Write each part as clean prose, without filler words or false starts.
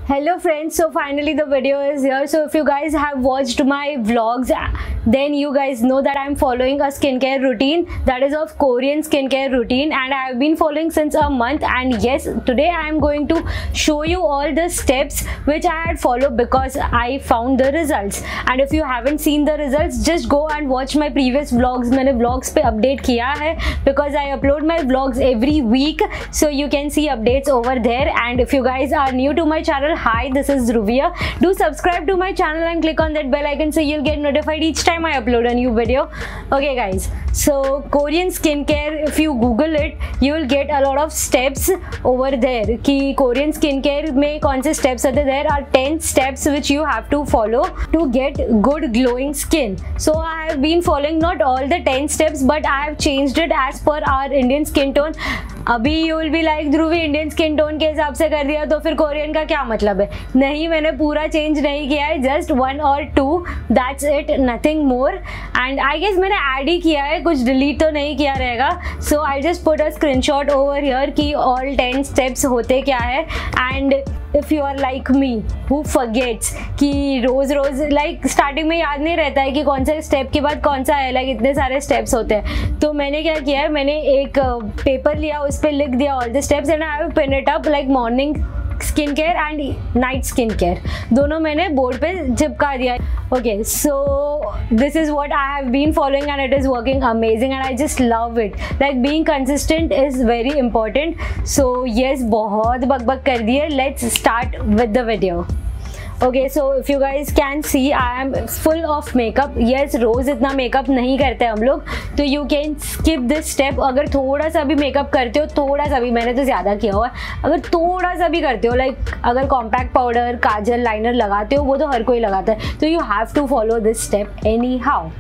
Hello friends, so finally the video is here. So if you guys have watched my vlogs, then you guys know that I'm following a skincare routine that is of Korean skincare routine, and I have been following since a month. And yes, today I am going to show you all the steps which I had followed because I found the results. And if you haven't seen the results, just go and watch my previous vlogs. मैंने vlogs पे update किया है because I upload my vlogs every week, so you can see updates over there. And if you guys are new to my channel, hi, this is Dhruviya. Do subscribe to my channel and click on that bell icon so you'll get notified each time I upload a new video. Okay guys, so Korean skincare, if you Google it, you will get a lot of steps over there कि Korean skincare में कौन से steps होते हैं. There are 10 steps which you have to follow to get good glowing skin. So I have been following not all the 10 steps, but I have changed it as per our Indian skin tone. अभी you will be like, Dhubri Indian skin tone के हिसाब से कर दिया तो फिर Korean का क्या मतलब है? नहीं, मैंने पूरा चेंज नहीं किया है, just 1 or 2, that's it, nothing more. And I guess मैंने ऐड ही किया है, कुछ डिलीट तो नहीं किया रहेगा. So I just put a screenshot over here कि ऑल 10 स्टेप्स होते क्या है. And if you are like me who forgets कि रोज़ लाइक स्टार्टिंग में याद नहीं रहता है कि कौन सा स्टेप के बाद कौन सा है, लाइक इतने सारे स्टेप्स होते हैं. तो मैंने क्या किया है, मैंने एक पेपर लिया, उस पर लिख दिया all the steps and I have pin it up like morning skin care and night skin care, दोनों मैंने बोर्ड पे चिपका दिया. Okay, so this is what I have been following and it is working amazing and I just love it. Like being consistent is very important. So yes, बहुत बकबक कर दी है, let's start with the video. Okay, so if you guys can see I am full of makeup. Yes, रोज़ इतना makeup नहीं करते हम लोग, तो you can skip this step. अगर थोड़ा सा भी मेकअप करते हो, थोड़ा सा भी, मैंने तो ज़्यादा किया हुआ है, अगर थोड़ा सा भी करते हो, लाइक अगर कॉम्पैक्ट पाउडर, काजल, लाइनर लगाते हो, वो तो हर कोई लगाता है, तो you have to follow this step anyhow.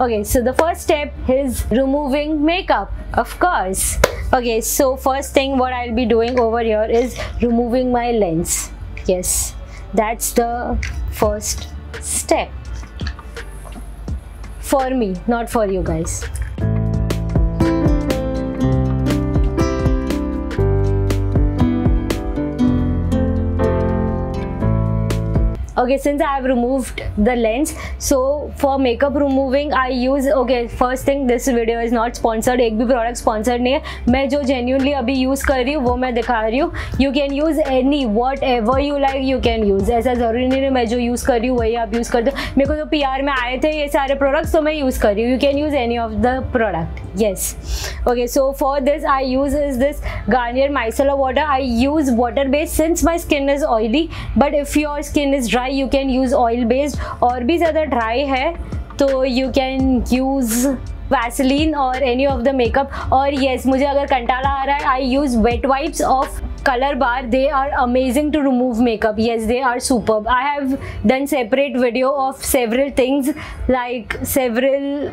Okay, so the first step is removing makeup, of course. Okay, so first thing what I'll be doing over here is removing my lens. Yes, that's the first step for me, not for you guys. Okay, since I have removed the lens, so for makeup removing I use, okay, first thing, this video is not sponsored, एक भी product sponsored नहीं है. मैं जो genuinely अभी use कर रही हूँ वो मैं दिखा रही हूँ. You can use any, whatever you like you can use. ऐसा ज़रूरी नहीं है मैं जो use कर रही हूँ वही आप use कर दो. मेरे को तो PR में आए थे ये सारे products, तो मैं use कर रही हूँ. You can use any of the product. Yes. Okay, so for this I use is this Garnier micellar water. I use water based since my skin is oily, but if your skin is dry you can use oil based. और भी ज़्यादा dry है तो you can use Vaseline or any of the makeup. और yes, मुझे अगर कंटाला आ रहा है I use wet wipes of Color Bar. They are amazing to remove makeup. Yes, they are superb. I have done separate video of several things, like several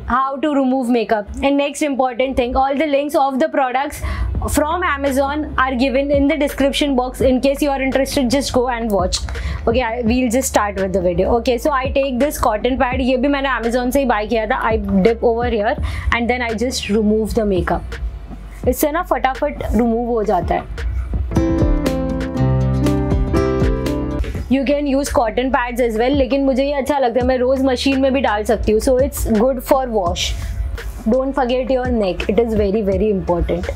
how to remove makeup. And next important thing, all the links of the products from Amazon are given in the description box. In case you are interested, just go and watch. Okay, we'll just start with the video. Okay, so I take this cotton pad. ये भी मैंने Amazon से ही buy किया था. I dip over here and then I just remove the makeup. इससे ना फटाफट remove हो जाता है. You can use cotton pads as well, लेकिन मुझे ये अच्छा लगता है, मैं रोज़ मशीन में भी डाल सकती हूँ. So it's good for wash. Don't forget your neck. It is very very important.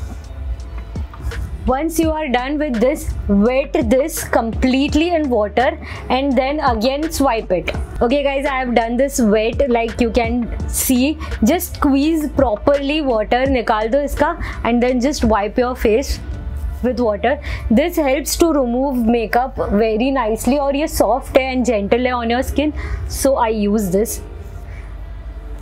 Once you are done with this, wet this completely in water and then again swipe it. Okay guys, I have done this wet, like you can see. Just squeeze properly water, निकाल दो इसका, and then just wipe your face with water. This helps to remove makeup very nicely और ये soft है and gentle है on your skin, so I use this.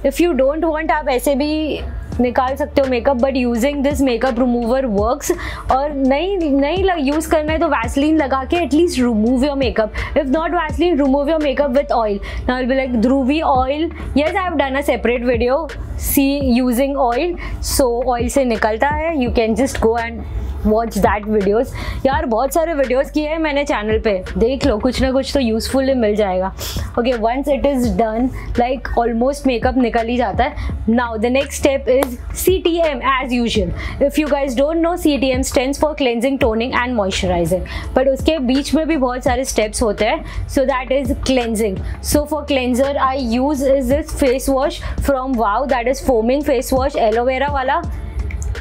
If you don't want, आप ऐसे भी निकाल सकते हो makeup, but using this makeup remover works. और नहीं यूज़ करना है तो वैसलीन लगा के at least remove your makeup. If not Vaseline, remove your makeup with oil. Now will be like, Dhruvi oil. Yes, I have done a separate video see using oil. So oil से निकलता है, you can just go and watch that videos. यार बहुत सारे videos किए हैं मैंने channel पे, देख लो, कुछ ना कुछ तो यूज़फुल मिल जाएगा। Okay, once it is done, like almost makeup निकल ही जाता है। Now the next step is CTM as usual. If you guys don't know, CTM stands for cleansing, toning and moisturising, but उसके बीच में भी बहुत सारे स्टेप्स होते हैं। So that is cleansing. So for cleanser I use is this face wash from वाव, that is foaming face wash, aloe vera.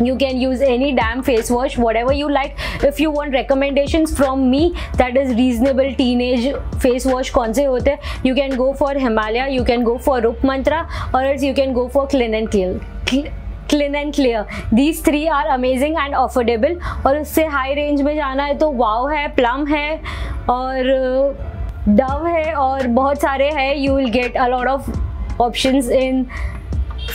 You can use any damn face wash, whatever you like. If you want recommendations from me, that is reasonable teenage face wash कौन से होते हैं, you can go for Himalaya, you can go for Rup Mantra, or else you can go for Clean and Clear. These three are amazing and affordable. और उससे high range में जाना है तो वाव है, प्लम है और डव है और बहुत सारे हैं। You will get a lot of options in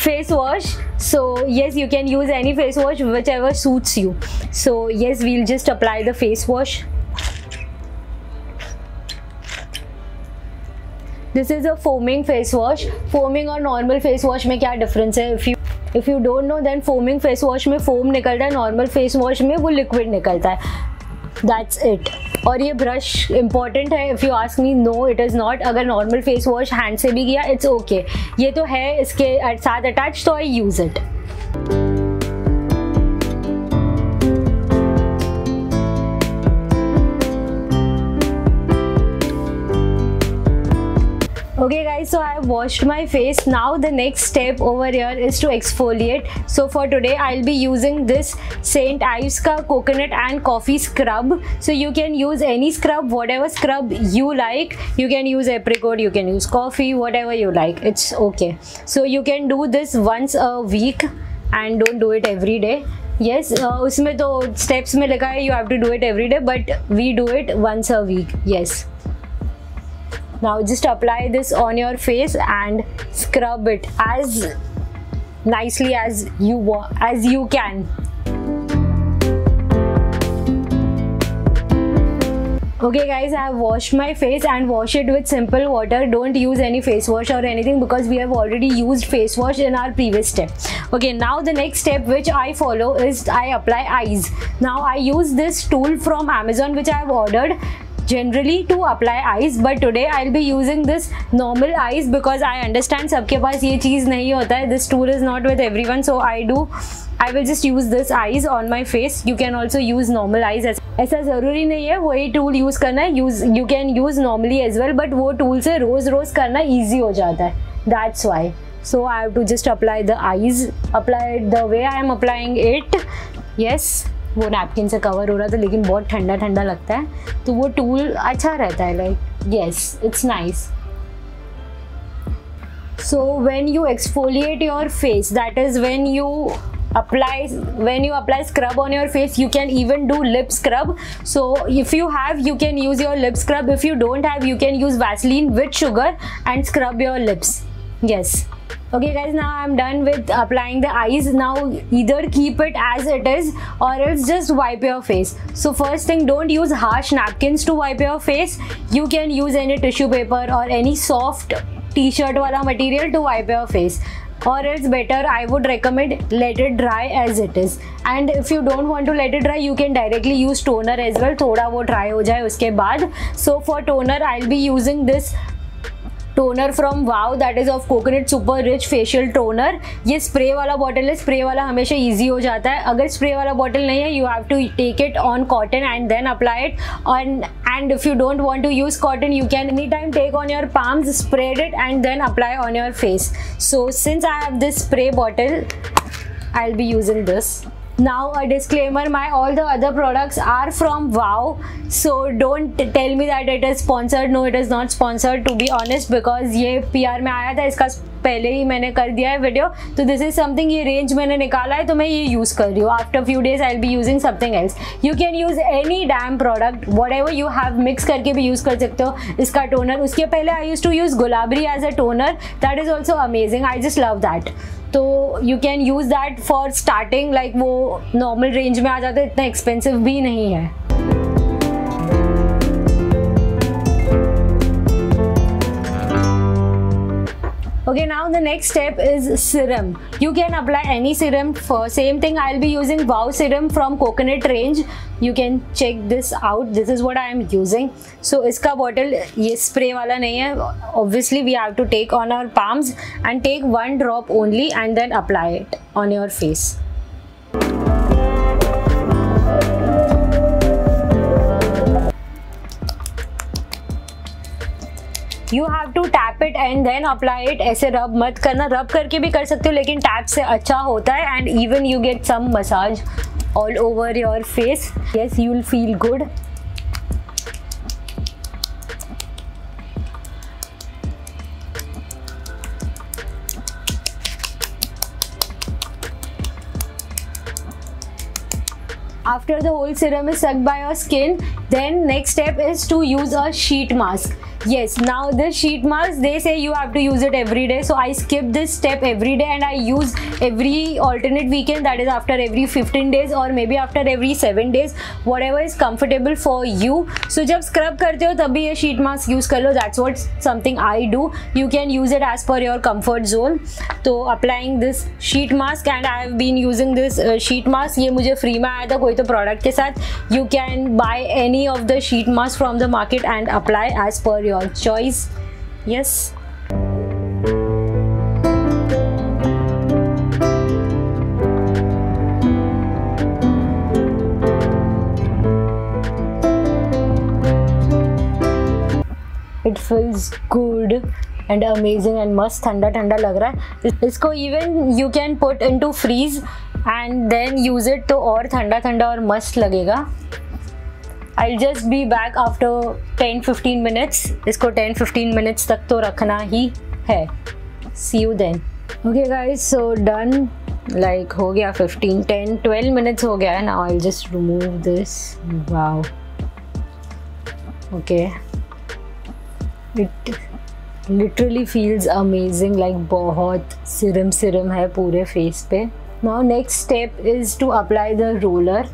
face wash. So yes, you can use any face wash whichever suits you. So yes, we'll just apply the face wash. This is a foaming face wash. Foaming और normal face wash में क्या difference है? If you don't know, then foaming face wash में foam निकलता है, normal face wash में वो liquid निकलता है। That's it. और ये ब्रश इंपॉर्टेंट है, if you ask me, no it is not. अगर नॉर्मल फेस वॉश हैंड से भी किया, इट्स ओके। ये तो है इसके साथ अटैच, तो I use it. Okay guys, so I have washed my face. Now the next step over here is to exfoliate. So for today I'll be using this St. Ives का coconut and coffee scrub. So you can use any scrub, whatever scrub you like. You can use apricot, you can use coffee, whatever you like. It's okay. So you can do this once a week and don't do it every day. Yes, उसमें तो steps में लिखा है you have to do it every day, but we do it once a week. Yes. Now just apply this on your face and scrub it as nicely as you can. Okay guys, I have washed my face and wash it with simple water. Don't use any face wash or anything because we have already used face wash in our previous step. Okay, now the next step which I follow is I apply eyes. Now I use this tool from Amazon which I have ordered generally to apply eyes, but today I'll be using this normal eyes because I understand सबके पास ये चीज़ नहीं होता है. This tool is not with everyone, so I will just use this eyes on my face. You can also use normal eyes. ऐसा ज़रूरी नहीं है वही टूल यूज़ करना है. You can use normally as well, but वो tool से रोज़ करना easy हो जाता है. That's why. So I have to just apply the eyes. Apply it the way I am applying it. Yes. वो नैपकिन से कवर हो रहा था लेकिन बहुत ठंडा ठंडा लगता है तो वो टूल अच्छा रहता है. Like yes, it's nice. So when you exfoliate your face, that is when you apply scrub on your face, you can even do lip scrub. So if you have, you can use your lip scrub. If you don't have, you can use Vaseline with sugar and scrub your lips. Yes. Okay guys, now I'm done with applying the eyes. Now either keep it as it is or else just wipe your face. So first thing, don't use harsh napkins to wipe your face. You can use any tissue paper or any soft t-shirt wala material to wipe your face. Or else better, I would recommend let it dry as it is. And if you don't want to let it dry, you can directly use toner as well. थोड़ा वो dry हो जाए उसके बाद. So for toner, I'll be using this toner from Wow, that is of coconut super rich facial toner. ये spray वाला bottle है. Spray वाला हमेशा इजी हो जाता है. अगर स्प्रे वाला बॉटल नहीं है, you have to take it on cotton and then apply it. And if you don't want to use cotton, you can anytime take on your palms, spread it and then apply on your face. So since I have this spray bottle, I'll be using this. Now a disclaimer, all the other products are from Wow, so don't tell me that it is sponsored. No, it is not sponsored, to be honest, because ये PR में आया था, इसका पहले ही मैंने कर दिया है वीडियो. तो दिस इज समथिंग, ये रेंज मैंने निकाला है तो मैं ये यूज़ कर रही हूँ. After few days I will be using something else. You can use any damn product, what ever you have, mix करके भी यूज़ कर सकते हो. इसका टोनर, उसके पहले I used to use Gulabari as a toner. That is also amazing. I just love that. तो you can use that for starting. Like वो नॉर्मल रेंज में आ जाता है, इतना एक्सपेंसिव भी नहीं है. Okay, now the next step is serum. You can apply any serum. For same thing, I'll be using Wow serum from Coconut range. You can check this out. This is what I am using. So इसका bottle ये spray वाला नहीं है. Obviously we have to take on our palms and take 1 drop only and then apply it on your face. You have to tap it and then apply it. ऐसे rub मत करना, rub करके भी कर सकते हो लेकिन tap से अच्छा होता है and even you get some massage all over your face. Yes, you will feel good. After the whole serum is sucked by your skin, then next step is to use a sheet mask. Yes, now this sheet mask, they say you have to use it every day, so I skip this step every day and I use every alternate weekend, that is after every 15 days or maybe after every 7 days, whatever is comfortable for you. So जब scrub करते हो तभी ये sheet mask use कर लो. That's what something I do. You can use it as per your comfort zone. तो applying this sheet mask and I have been using this sheet mask. ये मुझे free में आया था कोई तो product के साथ. You can buy any of the sheet mask from the market and apply as per your choice. Yes. It feels good and amazing and मस्त ठंडा ठंडा लग रहा है. इसको even you can put into freeze and then use it तो और ठंडा ठंडा और मस्त लगेगा. I'll just be back after 10-15 minutes. इसको 10-15 minutes तक तो रखना ही है. See you then. Okay guys, so done. Like हो गया 10-12 minutes हो गया है. Now I'll just remove this. Wow. Okay. It literally feels amazing. Like बहुत serum है पूरे face पे. Now next step is to apply the roller.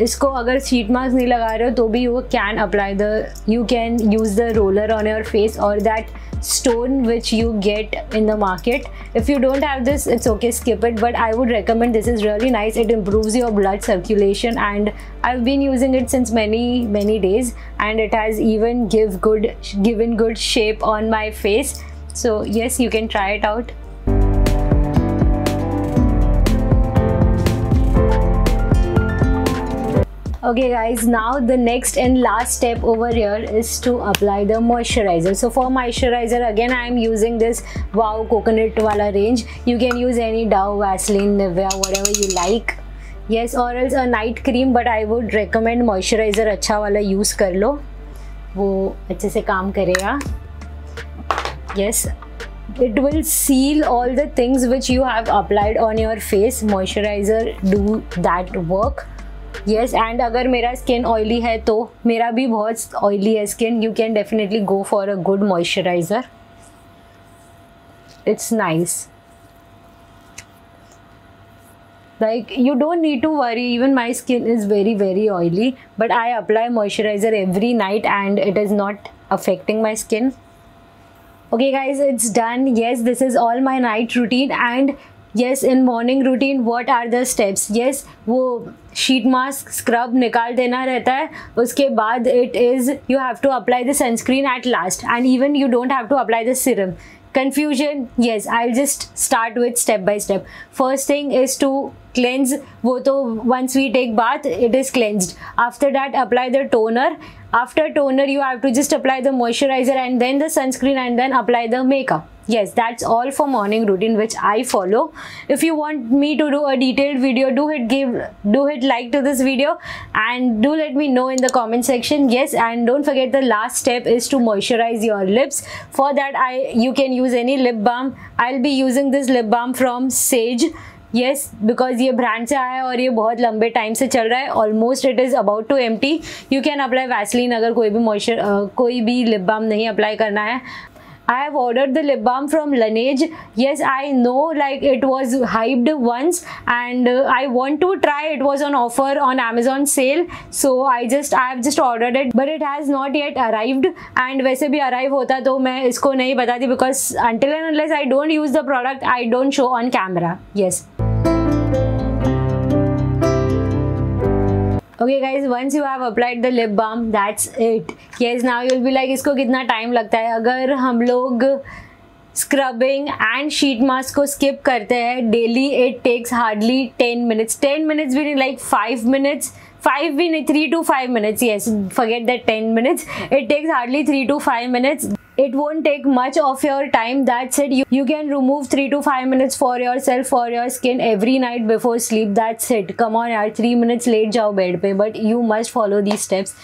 इसको अगर शीट मास्क नहीं लगा रहे हो तो भी you can use the roller on your face or that stone which you get in the market. If you don't have this, it's okay, skip it, but I would recommend this. Is really nice. It improves your blood circulation and I've been using it since many days and it has even given good shape on my face. So yes, you can try it out. Okay guys, now the next and last step over here is to apply the moisturizer. So for moisturizer, again I am using this Wow Coconut wala range. You can use any Dove, Vaseline, Nivea, whatever you like. Yes, or else a night cream, but I would recommend moisturizer अच्छा वाला use कर लो, वो अच्छे से काम करेगा. Yes, it will seal all the things which you have applied on your face. Moisturizer do that work. Yes, and अगर मेरा skin oily है तो मेरा भी बहुत oily है skin. You can definitely go for a good moisturizer. It's nice. Like you don't need to worry. Even my skin is very oily, but I apply moisturizer every night and it is not affecting my skin. Okay guys, it's done. Yes, this is all my night routine and yes, in morning routine what are the steps? Yes, वो sheet mask scrub निकाल देना रहता है. उसके बाद it is you have to apply the sunscreen at last and even you don't have to apply the serum. Confusion? Yes, I'll just start with step by step. First thing is to cleanse. वो तो once we take bath it is cleansed. After that apply the toner. After toner you have to just apply the moisturizer and then the sunscreen and then apply the makeup. Yes, that's all for morning routine which I follow. If you want me to do a detailed video, do hit like to this video and do let me know in the comment section. Yes, and don't forget the last step is to moisturize your lips. For that you can use any lip balm. I'll be using this lip balm from Sage. Yes, because ये brand से आया है और ये बहुत लंबे time से चल रहा है. Almost it is about to empty. You can apply Vaseline अगर कोई भी lip balm नहीं apply करना है. I have ordered the lip balm from Laneige. Yes, I know, like it was hyped once, and I want to try. It was on offer on Amazon sale, so I have just ordered it, but it has not yet arrived. And वैसे भी arrive होता तो मैं इसको नहीं बताती, because until and unless I don't use the product, I don't show on camera. Yes. Okay guys, once you have applied the lip balm, that's it. Yes, now you'll be like, इसको कितना time लगता है? अगर हम लोग scrubbing and sheet mask को skip करते हैं daily, it takes hardly 10 minutes. 10 minutes भी नहीं, like 5 minutes. 5 भी नहीं, 3 to 5 minutes. Yes, forget that 10 minutes. It takes hardly 3 to 5 minutes. It won't take much of your time. That's it. You can remove 3 to 5 minutes for yourself, for your skin every night before sleep. That's it. Come on yaar, 3 minutes late जाओ bed पे, but you must follow these steps.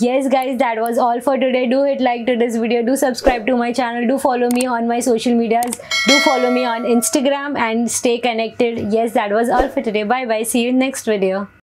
Yes guys, that was all for today. Do hit like to this video, do subscribe to my channel, do follow me on my social medias, do follow me on Instagram and stay connected. Yes, that was all for today. Bye bye, see you in next video.